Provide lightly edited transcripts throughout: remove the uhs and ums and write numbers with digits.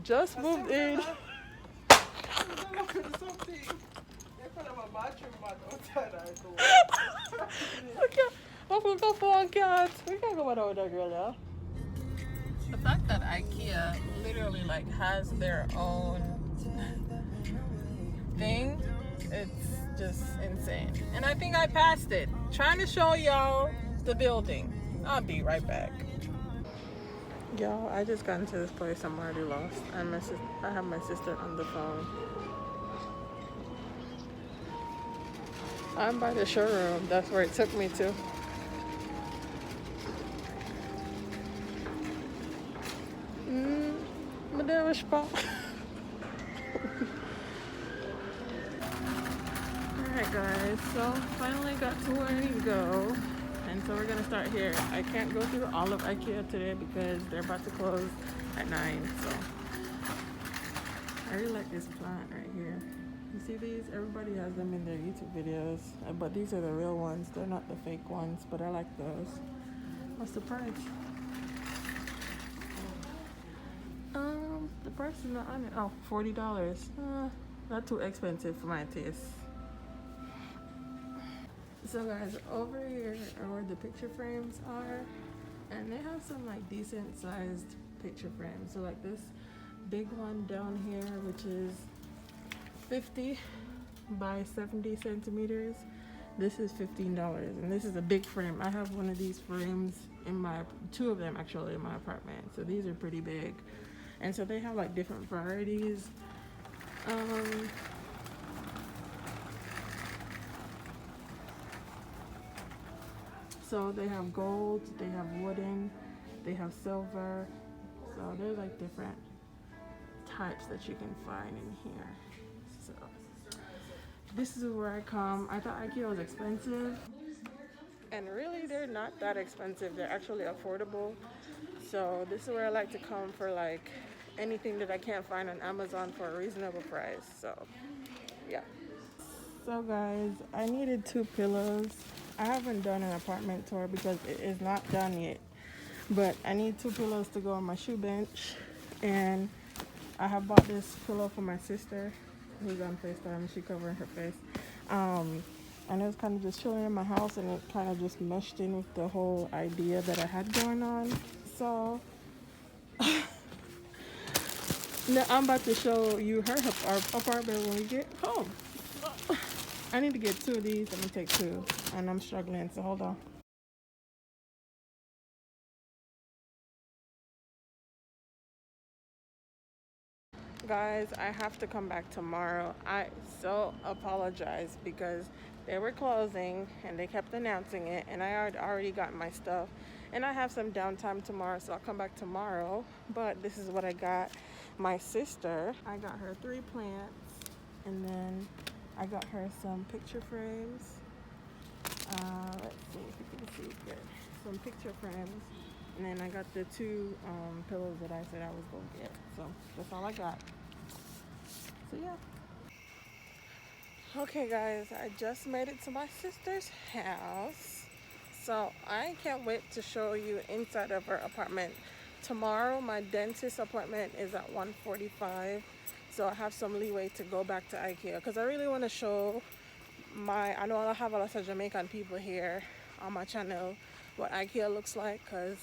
Just moved in. Okay, I'm gonna go for one cat. We can't go without that girl, yeah. The fact that IKEA literally like has their own thing, it's just insane. And I think I passed it. Trying to show y'all the building. I'll be right back. Y'all, I just got into this place. I'm already lost. I have my sister on the phone. I'm by the showroom. That's where it took me to. But there was spot. Alright guys, so finally got to where I need to go. And so we're gonna start here. I can't go through all of IKEA today because they're about to close at 9. So I really like this plant right here. You see these? Everybody has them in their YouTube videos. But these are the real ones. They're not the fake ones, but I like those. What's the price? The price is not on it. Oh, $40. Not too expensive for my taste. So guys, over here are where the picture frames are, and they have some like decent sized picture frames. So like this big one down here, which is 50 by 70 centimeters. This is $15, and this is a big frame. I have one of these frames in my, 2 of them actually in my apartment. So these are pretty big, and so they have like different varieties. So they have gold, they have wooden, they have silver. So there's like different types that you can find in here. So this is where I come. I thought IKEA was expensive, and really they're not that expensive. They're actually affordable. So this is where I like to come for like anything that I can't find on Amazon for a reasonable price. So yeah. So guys, I needed 2 pillows. I haven't done an apartment tour because it is not done yet, but I need 2 pillows to go on my shoe bench. And I have bought this pillow for my sister who's on FaceTime. She covering her face. And it was kind of just chilling in my house, and it kind of just meshed in with the whole idea that I had going on. So now I'm about to show you her apartment when we get home. I need to get 2 of these. I'm gonna take 2, and I'm struggling, so hold on. Guys, I have to come back tomorrow. I so apologize because they were closing and they kept announcing it, and I had already got my stuff, and I have some downtime tomorrow, so I'll come back tomorrow. But this is what I got. My sister, I got her 3 plants, and then I got her some picture frames. Let's see if you can see good. Some picture frames, and then I got the 2 pillows that I said I was going to get. So that's all I got. So yeah. Okay guys, I just made it to my sister's house. So I can't wait to show you inside of her apartment. Tomorrow my dentist appointment is at 1:45. So I have some leeway to go back to IKEA because I really want to show I know I have a lot of Jamaican people here on my channel what IKEA looks like, because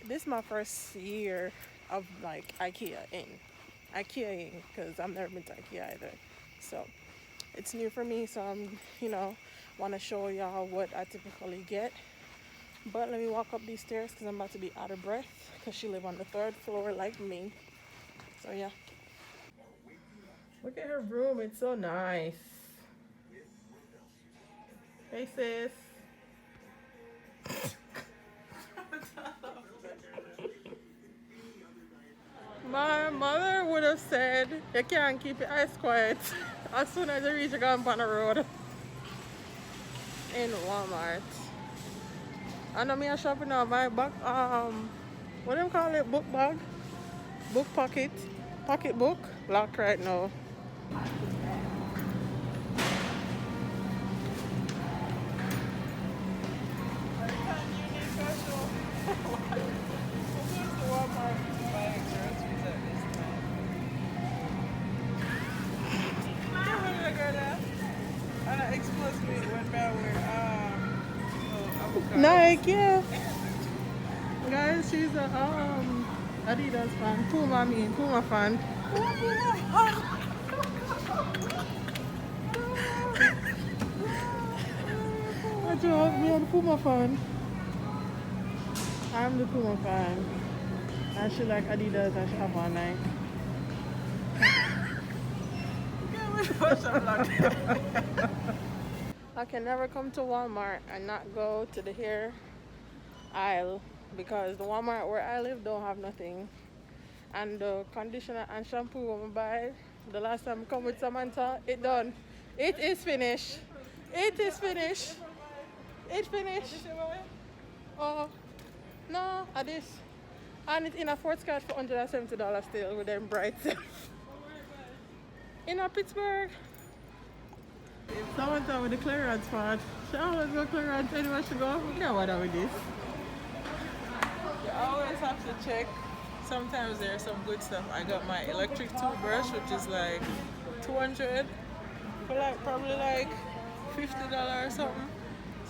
this is my first year of like IKEAing, because I've never been to IKEA either. So it's new for me, so I'm, want to show y'all what I typically get. But let me walk up these stairs because I'm about to be out of breath because she lives on the 3rd floor like me. So yeah. Look at her room, it's so nice. Hey sis. My mother would have said, you can't keep your eyes quiet as soon as you reach a on the road. In Walmart. I know me a shopping now, my back, what do you call it, book bag? Book pocket book, locked right now. No, IKEA. Guys, she's a Adidas fan. Puma fan. I told me I'm Puma fan. I'm the Puma fan. And she like Adidas and she have one Nike. I can never come to Walmart and not go to the hair aisle because the Walmart where I live don't have nothing. And the conditioner and shampoo I'm buy the last time I come with Samantha, it done. It is finished. It is finished. It finished. Oh no, at this. And it's in a Fort Scott for $170 still with them bright. In a Pittsburgh. Samantha with the clearance part. She always go clearance anywhere she go. You know what with this. You always have to check. Sometimes there's some good stuff. I got my electric toothbrush, which is like $200 for like probably like $50 or something.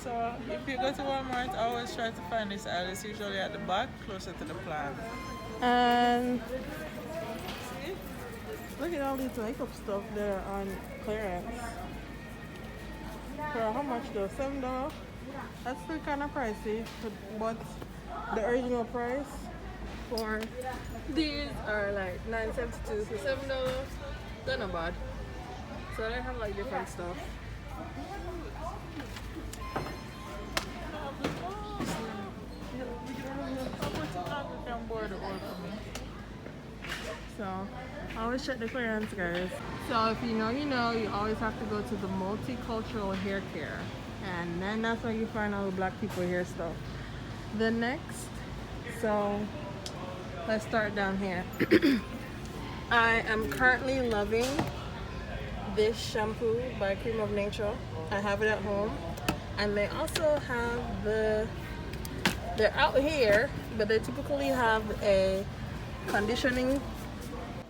So if you go to Walmart, always try to find this aisle. It's usually at the back, closer to the plant. And look at all these makeup stuff that are on clearance. For how much though? $7? That's still kind of pricey, but the original price for these are like $9.72, so $7. They're not bad. So they have like different stuff. So I always check the clearance, guys. So if you know, you know, you always have to go to the multicultural hair care, and then that's where you find all the black people hair stuff. The next, so let's start down here. I am currently loving this shampoo by Cream of Nature. I have it at home, and they also have they're out here, but they typically have a conditioning.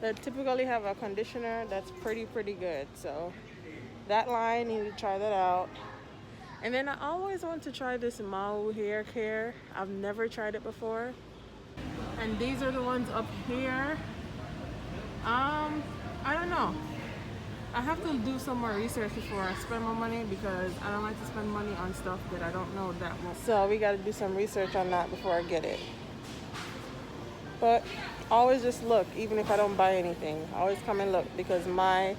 They typically have a conditioner that's pretty good. So that line, you need to try that out. And then I always want to try this Mau hair care. I've never tried it before. And these are the ones up here. I don't know. I have to do some more research before I spend my money because I don't like to spend money on stuff that I don't know that well. So we got to do some research on that before I get it. But always just look, even if I don't buy anything. Always come and look because my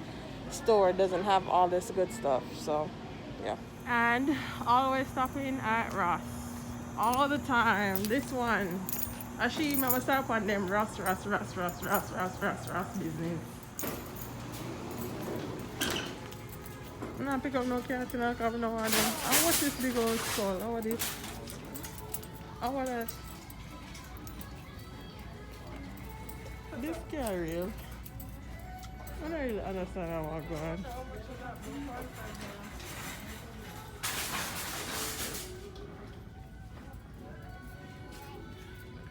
store doesn't have all this good stuff. So, yeah. And always stopping at Ross. All the time. This one. Actually, I'm gonna stop on them Ross business. I'm not pick up no cat and I have no one. I watch this big old skull. How are this? How are that? This cat real. I don't really understand how I'm going.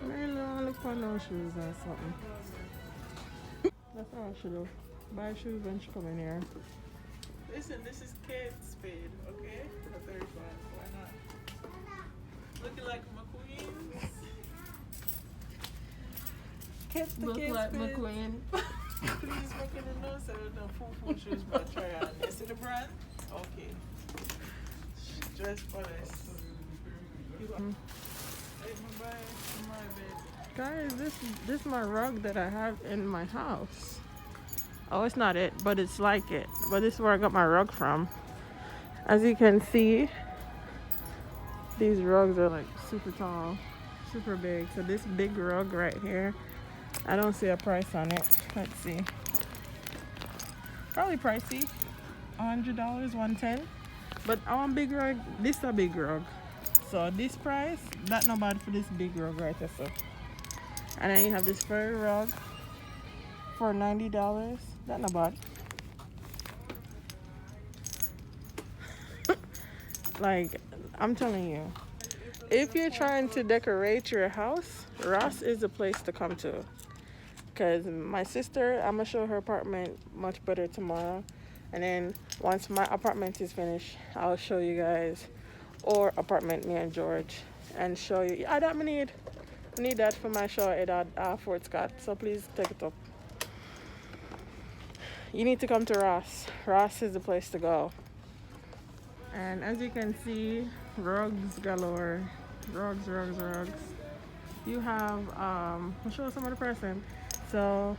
I really want to look for no shoes or something. That's all I should do. Buy shoes when she come in here. Listen, this is Kate Spade, okay? The third one. Why not? Looking like McQueen's. Kate the Look Kate like Spade. McQueen. Please make it a no so the full shoes but try on. You see the brand? Okay. Dress for this. Guys, this is my rug that I have in my house. Oh, it's not it, but it's like it. But this is where I got my rug from. As you can see, these rugs are like super tall, super big. So this big rug right here, I don't see a price on it. Let's see. Probably pricey. $100, $110. But I want big rug. This is a big rug. So this price, that's not bad for this big rug right there. So. And then you have this fur rug for $90. That's not bad. Like, I'm telling you, if you're trying to decorate your house, Ross is the place to come to. Because my sister, I'm going to show her apartment much better tomorrow. And then once my apartment is finished, I'll show you guys or apartment me and George and show you. Yeah, that me need. I need that for my shower head at Fort Scott. So please take it up. You need to come to Ross. Ross is the place to go. And as you can see, rugs galore. Rugs. You have, I'll show some other person. So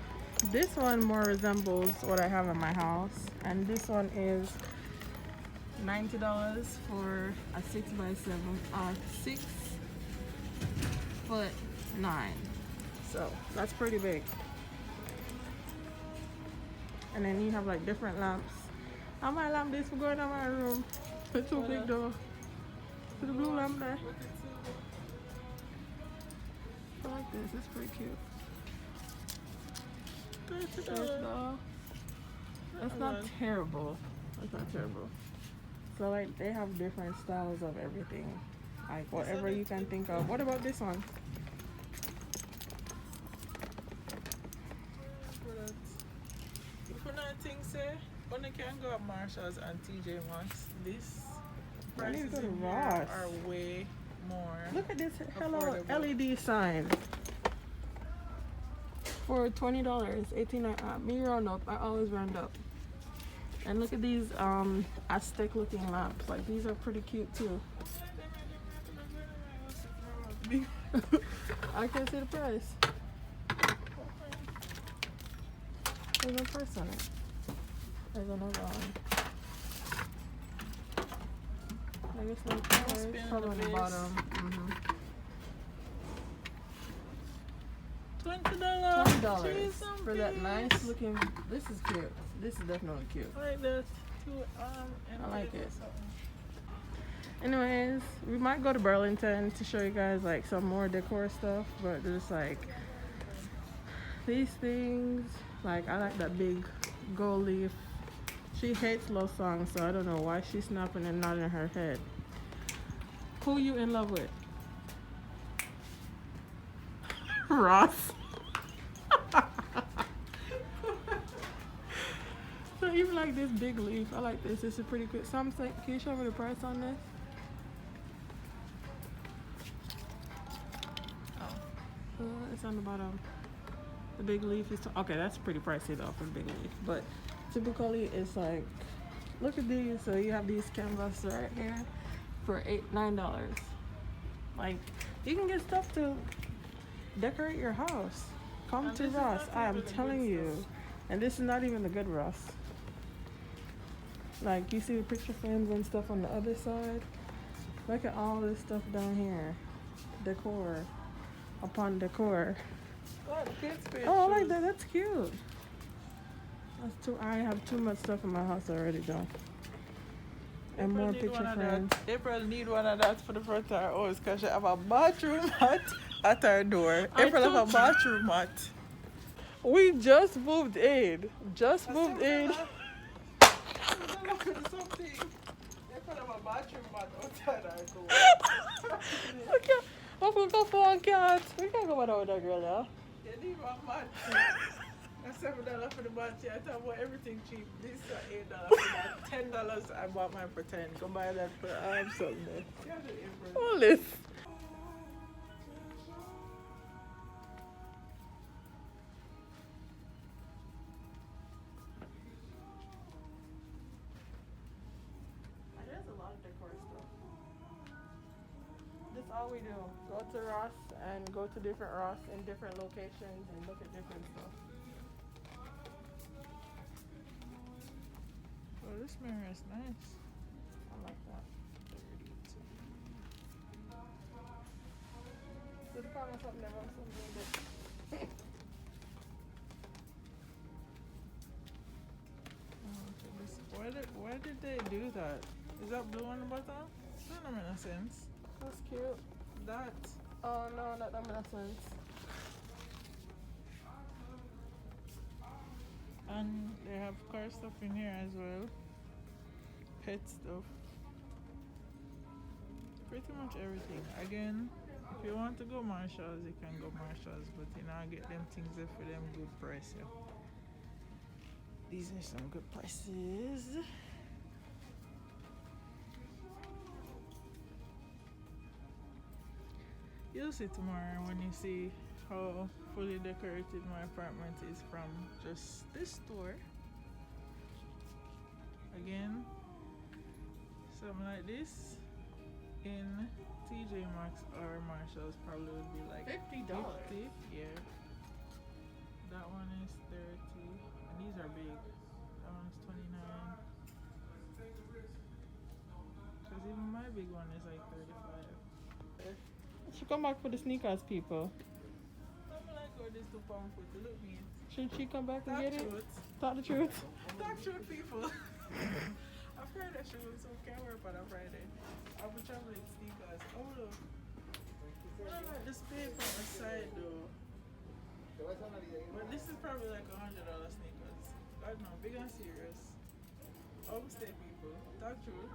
this one more resembles what I have in my house. And this one is $90 for a 6x7, 6'9". So that's pretty big. And then you have like different lamps. I might lamp this for going in my room. It's too big though. See the blue lamp there? I like this. It's pretty cute. That's not terrible. That's not terrible. So like they have different styles of everything. Like whatever you can think of. What about this one? For nothing, say, when you can go at Marshalls and TJ Maxx, this I need to prices go to in here Ross. are way more. Look at this hello affordable. LED sign. For $20, $18. Me round up. I always round up. And look at these Aztec looking lamps. Like these are pretty cute too. I can't see the price. There's no price on it. There's another one. I guess no price. Probably on the bottom. $20 for that nice looking. This is cute. This is definitely cute. I like that. I like it. Anyways, we might go to Burlington to show you guys like some more decor stuff, but just like these things. Like I like that big gold leaf. She hates love songs, so I don't know why she's snapping and nodding her head. Who you in love with? Ross. So even like this big leaf, I like this. This is pretty good. Some say, can you show me the price on this? It's on the bottom. The big leaf is okay. That's pretty pricey though for the big leaf, but typically it's like, look at these. So you have these canvas right here for $9. Like you can get stuff to decorate your house. Come to Ross. I am telling you. And this is not even the good Ross. Like you see the picture frames and stuff on the other side. Look at all this stuff down here. Decor upon decor. Oh, I like that. That's cute. That's too. I have too much stuff in my house already, though. And more picture frames. April need one of that for the front of our house because she have a bathroom mat at our door. April have a bathroom mat. We just moved in. Just moved in. Something. April have a bathroom mat outside our door. Okay. What we go for a cat? We can't go without that girl now. You need one mat. That's $7 for the mat. I thought about everything cheap. This is $8 for that. $10 I bought mine for 10. Go buy that for something. All this. There's a lot of decor stuff. That's all we do. Go to Ross and go to different Ross in different locations and look at different stuff. Oh, this mirror is nice. I like that. Did you find something that was something good? Why did they do that? Is that blue on the bottom? That don't make no sense. That's cute. That. Oh no, that don't make sense. And they have car stuff in here as well. Pet stuff. Pretty much everything. Again, if you want to go Marshalls, you can go Marshalls, but you know, get them things there for them good price. Yeah. These are some good prices. You'll see tomorrow when you see how fully decorated my apartment is from just this store. Again, something like this in TJ Maxx or Marshalls probably would be like $50. 50. Yeah. That one is 30. And these are big. That one's 29. Because even my big one is like 35. She come back for the sneakers, people. I'm like, oh, this to pound foot. Look me. Should she come back and Talk get it? truth. Talk the truth. Talk truth, people. I've heard that she was so can't wear on a Friday. I'll be traveling sneakers. Oh look. I like this paper on the side though. But this is probably like $100 sneakers. God no, big and serious. Overstay people. Talk truth.